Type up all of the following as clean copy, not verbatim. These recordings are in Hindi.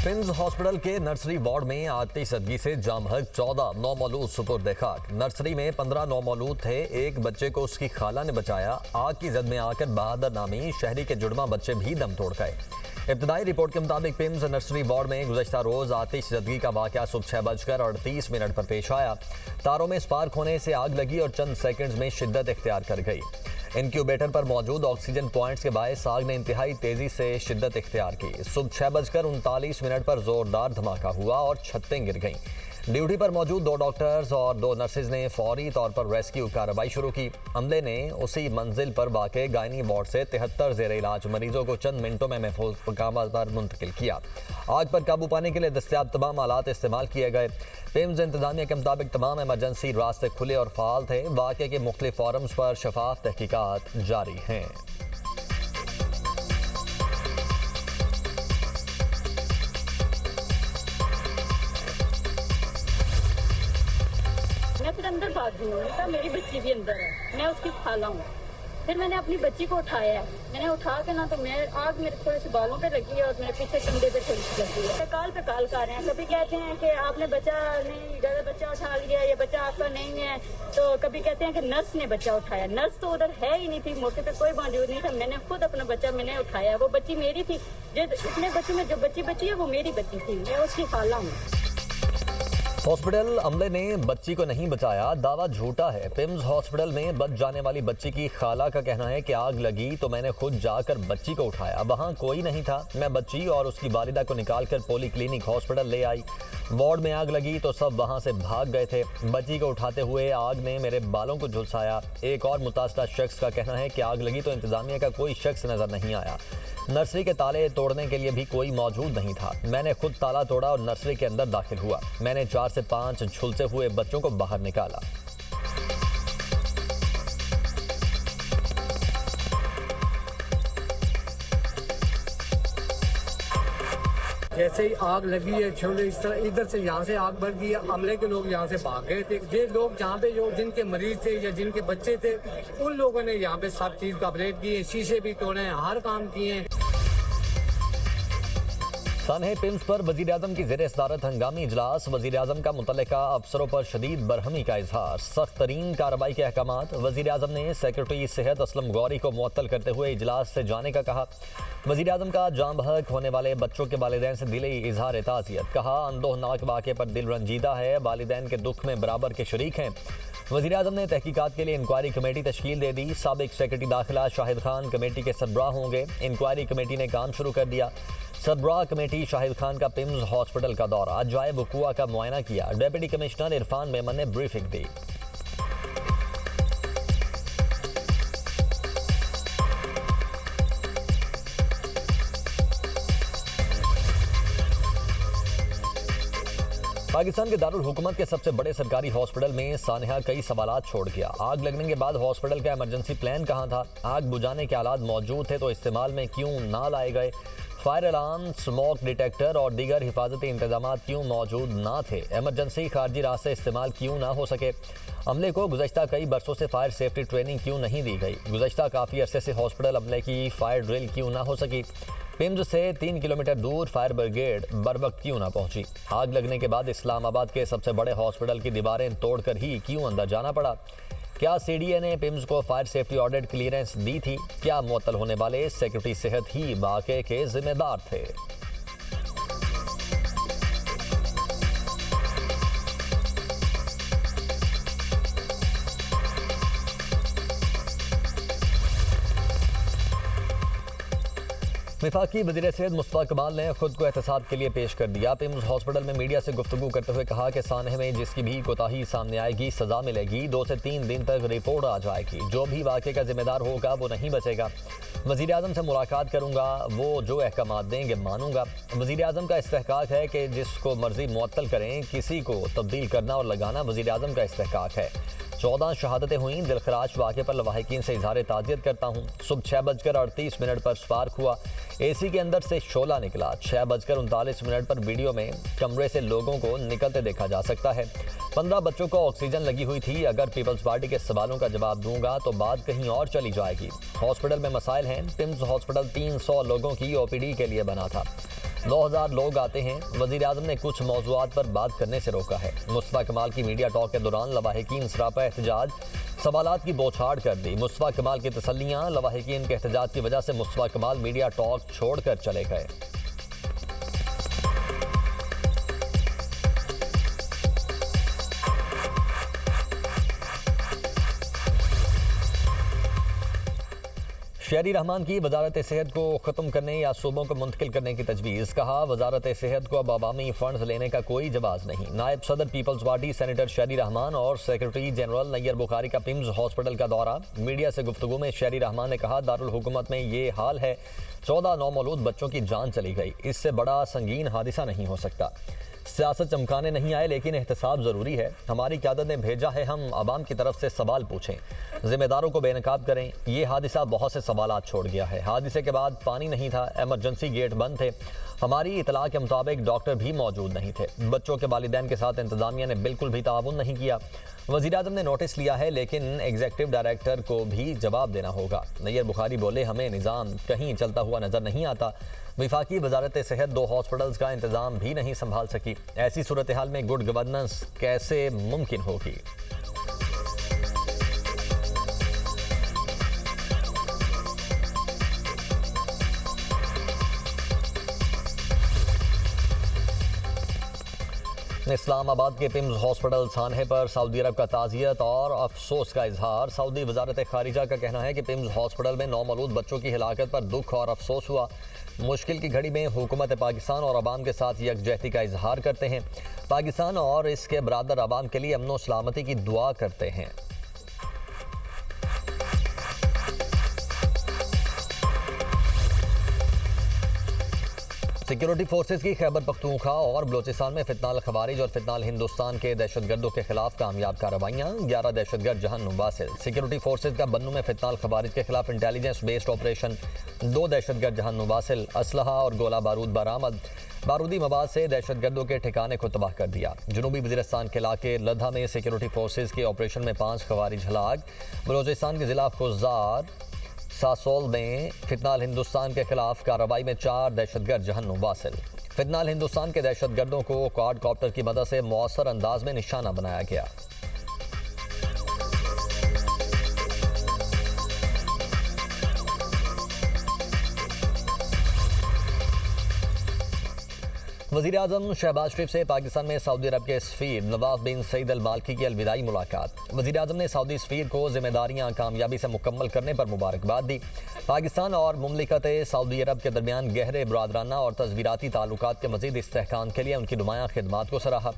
पिम्स हॉस्पिटल के नर्सरी वार्ड में आतिशबाजी से जामहक 14 नौमौलूद सुपुर्द खाक। नर्सरी में 15 नौमौलूद थे। एक बच्चे को उसकी खाला ने बचाया। आग की जद में आकर बहादुर नामी शहरी के जुड़वा बच्चे भी दम तोड़ गए। इब्तदाई रिपोर्ट के मुताबिक पिम्स नर्सरी वार्ड में गुज़श्ता रोज आतिशबाजी का वाक़या सुबह 6:38 पर पेश आया। तारों में स्पार्क होने से आग लगी और चंद सेकंड्स में शिद्दत इख्तियार कर गई। इनक्यूबेटर पर मौजूद ऑक्सीजन पॉइंट्स के बायस आग ने इंतहाई तेजी से शिद्दत इख्तियार की। सुबह 6:39 पर जोरदार धमाका हुआ और छतें गिर गईं। ड्यूटी पर मौजूद 2 डॉक्टर्स और 2 नर्सेज ने फौरी तौर पर रेस्क्यू कार्रवाई शुरू की। अमले ने उसी मंजिल पर वाक़े गायनी वार्ड से 73 ज़ेर इलाज मरीजों को चंद मिनटों में महफूज मकामात पर मुंतकिल किया। आग पर काबू पाने के लिए दस्तयाब तमाम आलात इस्तेमाल किए गए। पिम्स इंतजामिया के मुताबिक तमाम इमरजेंसी रास्ते खुले और फाल थे। वाक़े के मुख्तलिफ फोरम्स पर शफाफ तहकीकात जारी हैं। मैं फिर अंदर भाग गई। मेरी बच्ची भी अंदर है, मैं उसकी खाला हूँ। फिर मैंने अपनी बच्ची को उठाया। मैंने उठा के ना तो मैं आग मेरे थोड़े से बालों पे लगी है और मेरे पीछे कंधे पे थोड़ी सी लगी है। काल पे काल कर रहे हैं। कभी कहते हैं कि आपने बच्चा नहीं, गलत बच्चा उठा लिया, ये बच्चा आपका नहीं है। तो कभी कहते हैं कि नर्स ने बच्चा उठाया। नर्स तो उधर है ही नहीं थी, मौके पे कोई मौजूद नहीं था। मैंने खुद अपना बच्चा मैंने उठाया। वो बच्ची मेरी थी। इतने बच्चों में जो बच्ची है वो मेरी बच्ची थी। मैं उसकी खाला हूँ। हॉस्पिटल अमले ने बच्ची को नहीं बचाया, दावा झूठा है। पिम्स हॉस्पिटल में बच जाने वाली बच्ची की खाला का कहना है कि आग लगी तो मैंने खुद जाकर बच्ची को उठाया। वहां कोई नहीं था। मैं बच्ची और उसकी वालिदा को निकालकर पोली क्लिनिक हॉस्पिटल ले आई। वार्ड में आग लगी तो सब वहां से भाग गए थे। बच्ची को उठाते हुए आग ने मेरे बालों को झुलसाया। एक और मुतासरा शख्स का कहना है कि आग लगी तो इंतजामिया का कोई शख्स नजर नहीं आया। नर्सरी के ताले तोड़ने के लिए भी कोई मौजूद नहीं था। मैंने खुद ताला तोड़ा और नर्सरी के अंदर दाखिल हुआ। मैंने 4 से 5 झुलसे हुए बच्चों को बाहर निकाला। जैसे ही आग लगी है छोले इस तरह इधर से यहाँ से आग बढ़ गई है। अमले के लोग यहाँ से भाग गए थे। ये लोग जहाँ पे जो जिनके मरीज थे या जिनके बच्चे थे उन लोगों ने यहाँ पे सब चीज का अपडेट किए, शीशे भी तोड़े हैं, हर काम किए हैं। सानहे पिम्स पर वज़ीर-ए-आज़म की ज़ेरे सदारत हंगामी इजलास। वज़ीर-ए-आज़म का मुतल्लिका अफसरों पर शदीद बरहमी का इजहार। सख्त तरीन कार्रवाई के अहकामात। वज़ीर-ए-आज़म ने सेक्रेटरी सेहत असलम गौरी को मुअत्तल करते हुए इजलास से जाने का कहा। वज़ीर-ए-आज़म का जाम बहक होने वाले बच्चों के वालिदैन से दिली इजहार ताज़ियत। कहा अंदोहनाक वाक़े पर दिल रंजीदा है, वालिदैन के दुख में बराबर के शरीक हैं। वज़ीर-ए-आज़म ने तहकीकात के लिए इंक्वायरी कमेटी तश्कील दे दी। साबिक सेक्रेटरी दाखिला शाहिद खान कमेटी के सरबराह होंगे। इंक्वायरी कमेटी ने काम शुरू कर दिया। सरबराह कमेटी शाहिद खान का पिम्स हॉस्पिटल का दौरा, जाए वकूआ का मुआयना किया। डिप्टी कमिश्नर इरफान मेमन ने ब्रीफिंग दी। पाकिस्तान के दारुल हुकूमत के सबसे बड़े सरकारी हॉस्पिटल में सानहा कई सवालात छोड़ गया। आग लगने के बाद हॉस्पिटल का इमरजेंसी प्लान कहाँ था? आग बुझाने के आलात मौजूद थे तो इस्तेमाल में क्यों ना लाए गए? फायर अलार्म, स्मोक डिटेक्टर और दीगर हिफाजती इंतजाम क्यों मौजूद ना थे? इमरजेंसी खारजी रास्ते इस्तेमाल क्यों ना हो सके? अमले को गुज़श्ता कई बरसों से फायर सेफ्टी ट्रेनिंग क्यों नहीं दी गई? गुज़श्ता काफ़ी अरसे से हॉस्पिटल अमले की फायर ड्रिल क्यों ना हो सकी? पिम्स से 3 किलोमीटर दूर फायर ब्रिगेड बर वक्त क्यों ना पहुंची? आग लगने के बाद इस्लामाबाद के सबसे बड़े हॉस्पिटल की दीवारें तोड़कर ही क्यों अंदर जाना पड़ा? क्या सीडीए ने पिम्स को फायर सेफ्टी ऑडिट क्लियरेंस दी थी? क्या मुअत्तल होने वाले सेक्रेटरी सेहत ही वाक़े के जिम्मेदार थे? वफाकी वज़ीर सेहत मुस्तफ़ा कमाल ने खुद को एहतसाब के लिए पेश कर दिया। पिम्स हॉस्पिटल में मीडिया से गुफ्तगू करते हुए कहा कि सानहे में जिसकी भी कोताही सामने आएगी सज़ा मिलेगी। 2 से 3 दिन तक रिपोर्ट आ जाएगी। जो भी वाक़े का जिम्मेदार होगा वो नहीं बचेगा। वज़ीर-ए-आज़म से मुलाकात करूँगा, वो जो अहकामात देंगे मानूंगा। वज़ीर-ए-आज़म का इस्तेहकाक है कि जिसको मर्जी मुअत्तल करें, किसी को तब्दील करना और लगाना वज़ीर-ए-आज़म का इस्तेहकाक है। 14 शहादतें हुई। दिलखराश वाक़े पर लवाहिकीन से इजहार ताज़ियत करता हूँ। सुबह 6:38 पर स्पार्क हुआ। एसी के अंदर से शोला निकला। 6:39 पर वीडियो में कमरे से लोगों को निकलते देखा जा सकता है। 15 बच्चों को ऑक्सीजन लगी हुई थी। अगर पीपल्स पार्टी के सवालों का जवाब दूंगा तो बात कहीं और चली जाएगी। हॉस्पिटल में मसाइल हैं। पिम्स हॉस्पिटल 300 लोगों की ओपीडी के लिए बना था। 9,000 लोग आते हैं। वज़ीर आज़म ने कुछ मौज़ूआत पर बात करने से रोका है। मुस्तफ़ा कमाल की मीडिया टॉक के दौरान लवाहिकीन सरापा एहतजाज, सवालात की बौछार कर दी। मुस्तफ़ा कमाल की तसल्लियाँ, लवाहिकीन के एहतजाज की वजह से मुस्तफ़ा कमाल मीडिया टॉक छोड़कर चले गए। शहरी रहमान की वजारत सेहत को ख़त्म करने या सूबों को मुंतकिल करने की तजवीज़। कहा, वजारत सेहत को अब अवामी फंड्स लेने का कोई जवाज़ नहीं। नायब सदर पीपल्स पार्टी सेनेटर शहरी रहमान और सेक्रेटरी जनरल नैयर बुखारी का पिम्स हॉस्पिटल का दौरा। मीडिया से गुफ्तगू में शहरी रहमान ने कहा, दारुल हुकूमत में ये हाल है, 14 नौमौलूद बच्चों की जान चली गई। इससे बड़ा संगीन हादिसा नहीं हो सकता। सियासत चमकाने नहीं आए, लेकिन एहतसाब ज़रूरी है। हमारी क़यादत ने भेजा है, हम आवाम की तरफ से सवाल पूछें, ज़िम्मेदारों को बेनकाब करें। ये हादिसा बहुत से सवालात छोड़ गया है। हादिसे के बाद पानी नहीं था, एमरजेंसी गेट बंद थे। हमारी इतला के मुताबिक डॉक्टर भी मौजूद नहीं थे। बच्चों के वालिदैन के साथ इंतज़ामिया ने बिल्कुल भी ताउन नहीं किया। वज़ीर आज़म ने नोटिस लिया है, लेकिन एग्जीक्यूटिव डायरेक्टर को भी जवाब देना होगा। नैयर बुखारी बोले, हमें निज़ाम कहीं चलता हुआ नज़र नहीं आता। विफाकी वजारत सेहत 2 हॉस्पिटल्स का इंतज़ाम भी नहीं संभाल सकी। ऐसी सूरत हाल में गुड गवर्नेंस कैसे मुमकिन होगी? इस्लामाबाद के पिम्स हॉस्पिटल सानहे पर सऊदी अरब का ताज़ियत और अफसोस का इजहार। सऊदी वजारत खारिजा का कहना है कि पिम्स हॉस्पिटल में नौमौलूद बच्चों की हिलाकत पर दुख और अफसोस हुआ। मुश्किल की घड़ी में हुकूमत पाकिस्तान और अवाम के साथ यकजहती का इजहार करते हैं। पाकिस्तान और इसके बरादर अवाम के लिए अमन व सलामती की दुआ करते हैं। सिक्योरिटी फोर्सेज की खैबर पख्तूनख्वा और बलोचिस्तान में फितनाल खवारिज और फितनाल हिंदुस्तान के दहशतगर्दों के खिलाफ कामयाब कार्रवाइयाँ। 11 दहशतगर्द जहन्नुम वासिल। सिक्योरिटी फोर्सेज का बन्नू में फितनाल खवारिज के खिलाफ इंटेलिजेंस बेस्ड ऑपरेशन। 2 दहशतगर्द जहन्नुम वासिल। असलहा और गोला बारूद बरामद। बारूदी मवाद से दहशतगर्दों के ठिकाने को तबाह कर दिया। जनूबी वज़ीरिस्तान के इलाके लद्दा में सिक्योरिटी फोर्सेज के ऑपरेशन में 5 खवारिज हलाक। बलोचिस्तान के जिला खुजार सासोल में फितनाल हिंदुस्तान के खिलाफ कार्रवाई में 4 दहशतगर्द जहन्नुम वासिल। फितनाल हिंदुस्तान के दहशतगर्दों को क्वाडकॉप्टर की मदद से मौसर अंदाज में निशाना बनाया गया। वज़ीर आज़म शहबाज शरीफ से पाकिस्तान में सऊदी अरब के सफ़ीर नवाफ बिन सईद अल माल्की की अलविदाई मुलाकात। वज़ीर आज़म ने सऊदी सफ़ीर को जिम्मेदारियां कामयाबी से मुकम्मल करने पर मुबारकबाद दी। पाकिस्तान और मुमलिकत सऊदी अरब के दरमियान गहरे बरादराना और तस्वीराती ताल्लुकात के मज़ीद इस्तेहकाम के लिए उनकी नुमायाँ खिदमात को सराहा।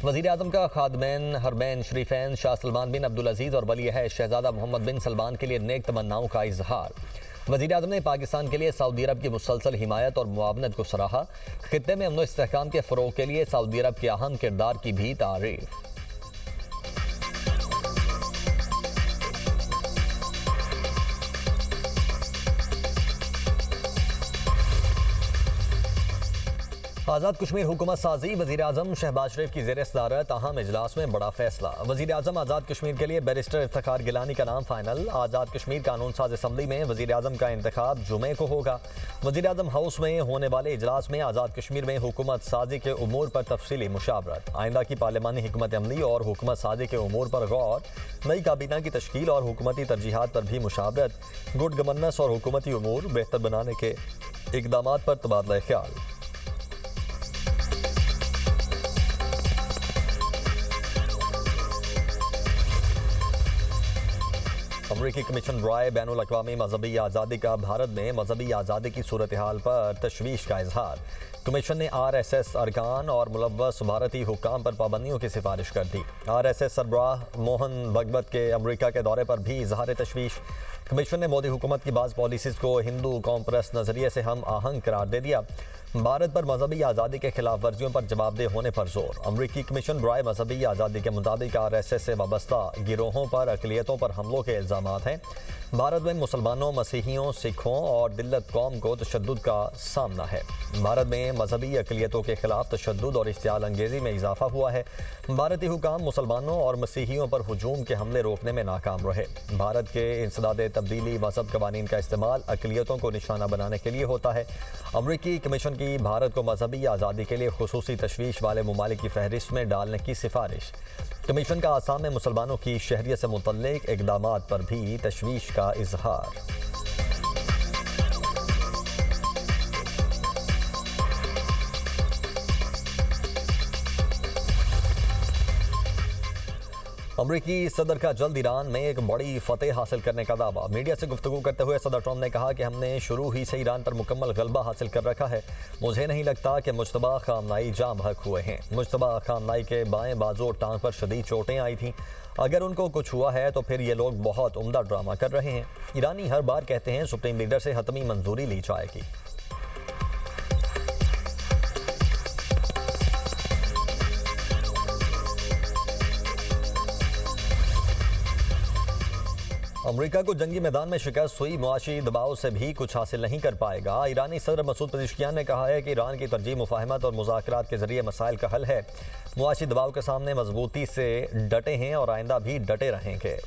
वज़ीर आज़म का खादमैन हरमैन शरीफैन शाह सलमान बिन अब्दुल अजीज़ और वली अहद शहज़ादा मोहम्मद बिन सलमान के लिए नेक तमन्नाओं का इजहार। वज़ीर आज़म ने पाकिस्तान के लिए सऊदी अरब की मुसलसल हिमायत और मुआवनत को सराहा। खित्ते में अमन व इस्तेहकाम के फ़रोग़ के लिए सऊदी अरब के अहम किरदार की भी तारीफ़। आज़ाद कश्मीर हुकूमत साजी। वज़ीर आज़म शहबाज शरीफ की ज़ेर सदारत अहम इजलास में बड़ा फैसला। वज़ीर आज़म आज़ाद कश्मीर के लिए बैरिस्टर इफ्तिखार गिलानी का नाम फाइनल। आज़ाद कश्मीर कानून साज असम्बली में वज़ीर आज़म का इंतखाब जुमे को होगा। वज़ीर आज़म हाउस में होने वाले इजलास में आज़ाद कश्मीर में हुकूमत साजी के उमूर पर तफसीली मुशावरत। आइंदा की पार्लिमानी हिकमत अमली और हुकूमत साजी के उमूर पर गौर। नई काबीना की तश्कील और हुकूमती तरजीहात पर भी मुशावरत। गुड गवर्नेंस और हुकूमती उमूर बेहतर बनाने के इकदामात पर तबादला ख्याल। अमरीकी कमीशन राय बैनुल अक़वामी मजहबी आज़ादी का भारत में मजहबी आज़ादी की सूरत हाल पर तशवीश का इजहार। कमीशन ने RSS अरकान और मुलव्वस भारतीय हुक्काम पर पाबंदियों की सिफारिश कर दी। RSS सरबराह मोहन भगवत के अमरीका के दौरे पर भी इजहार तशवीश। कमीशन ने मोदी हुकूमत की बाज़ पॉलिसीज़ को हिंदू कौम परस्त नज़रिए से हम आहंग करार दे दिया। भारत पर मजहबी आज़ादी के खिलाफ वर्जियों पर जवाबदेह होने पर जोर। अमरीकी कमीशन राय मजहबी आज़ादी के मुताबिक RSS से वाबस्ता गिरोहों पर अक़लियतों पर हमलों के इल्ज़ामात हैं। भारत में मुसलमानों, मसीहियों, सिखों और दिल्लत कौम को तशद्दुद का सामना है। भारत में मजहबी अक़लियतों के खिलाफ तशद्दुद और इश्तियाल अंगेज़ी में इजाफा हुआ है। भारतीय हुकाम मुसलमानों और मसीहियों पर हुजूम के हमले रोकने में नाकाम रहे। भारत के इंसदाद तब्दीली, मजहब कवानीन का इस्तेमाल अक़लियतों को निशाना बनाने के लिए होता है। अमरीकी कमीशन की भारत को मजहबी आज़ादी के लिए खुसूसी तशवीश वाले ममालिक की फहरिस्त में डालने की सिफारिश। कमीशन का आसाम में मुसलमानों की शहरियत से मुतल्लिक इक़दामात पर भी तशवीश का इजहार। अमरीकी सदर का जल्द ईरान में एक बड़ी फतेह हासिल करने का दावा। मीडिया से गुफ्तगू करते हुए सदर ट्रंप ने कहा कि हमने शुरू ही से ईरान पर मुकम्मल गलबा हासिल कर रखा है। मुझे नहीं लगता कि मुश्तबा खामनाई जाम हक हुए हैं। मुश्तबा खामनाई के बाएं बाजू और टांग पर शदीद चोटें आई थीं। अगर उनको कुछ हुआ है तो फिर ये लोग बहुत उम्दा ड्रामा कर रहे हैं। ईरानी हर बार कहते हैं सुप्रीम लीडर से हतमी मंजूरी ली जाएगी। अमेरिका को जंगी मैदान में शिकस्त हुई, मुआशी दबाव से भी कुछ हासिल नहीं कर पाएगा। ईरानी सदर मसूद पेज़ेश्कियान ने कहा है कि ईरान की तरजीह मुफाहमत और मुज़ाकरात के जरिए मसाइल का हल है। मुआशी दबाव के सामने मजबूती से डटे हैं और आइंदा भी डटे रहेंगे।